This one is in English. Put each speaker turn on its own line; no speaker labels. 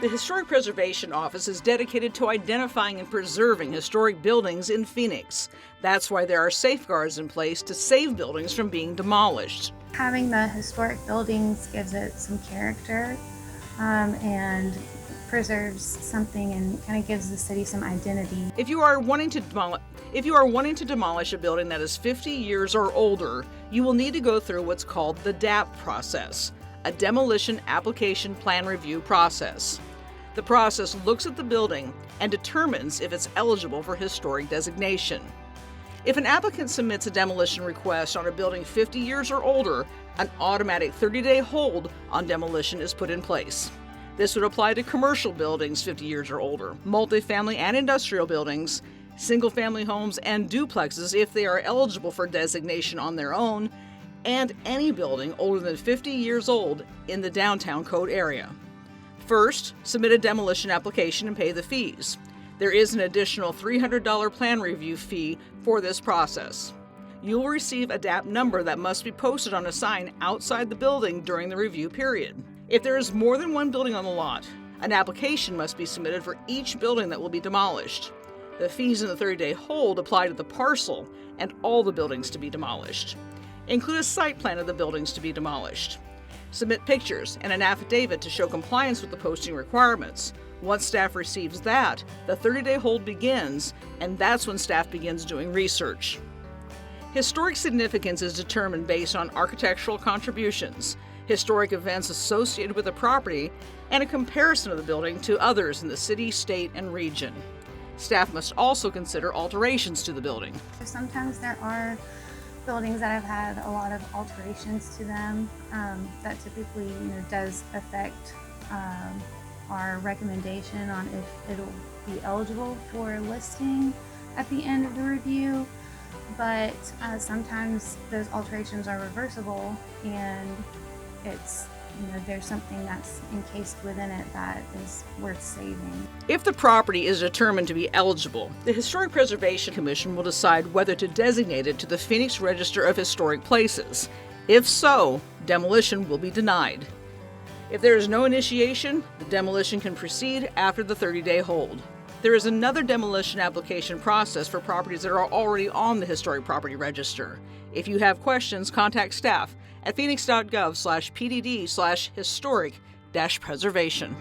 The Historic Preservation Office is dedicated to identifying and preserving historic buildings in Phoenix. That's why there are safeguards in place to save buildings from being demolished.
Having the historic buildings gives it some character and preserves something and kind of gives the city some identity.
If you are wanting to demolish a building that is 50 years or older, you will need to go through what's called the DAP process, a Demolition Application Plan Review process. The process looks at the building and determines if it's eligible for historic designation. If an applicant submits a demolition request on a building 50 years or older, an automatic 30-day hold on demolition is put in place. This would apply to commercial buildings 50 years or older, multifamily and industrial buildings, single-family homes and duplexes if they are eligible for designation on their own, and any building older than 50 years old in the downtown code area. First, submit a demolition application and pay the fees. There is an additional $300 plan review fee for this process. You will receive a DAP number that must be posted on a sign outside the building during the review period. If there is more than one building on the lot, an application must be submitted for each building that will be demolished. The fees in the 30-day hold apply to the parcel and all the buildings to be demolished. Include a site plan of the buildings to be demolished. Submit pictures and an affidavit to show compliance with the posting requirements. Once staff receives that, the 30-day hold begins, and that's when staff begins doing research. Historic significance is determined based on architectural contributions, historic events associated with the property, and a comparison of the building to others in the city, state, and region. Staff must also consider alterations to the building.
Sometimes there are buildings that have had a lot of alterations to them that typically does affect our recommendation on if it'll be eligible for listing at the end of the review. But sometimes those alterations are reversible and it's there's something that's encased within it that is worth saving.
If the property is determined to be eligible, the Historic Preservation Commission will decide whether to designate it to the Phoenix Register of Historic Places. If so, demolition will be denied. If there is no initiation, the demolition can proceed after the 30-day hold. There is another demolition application process for properties that are already on the Historic Property Register. If you have questions, contact staff at Phoenix.gov/PDD/historic-preservation.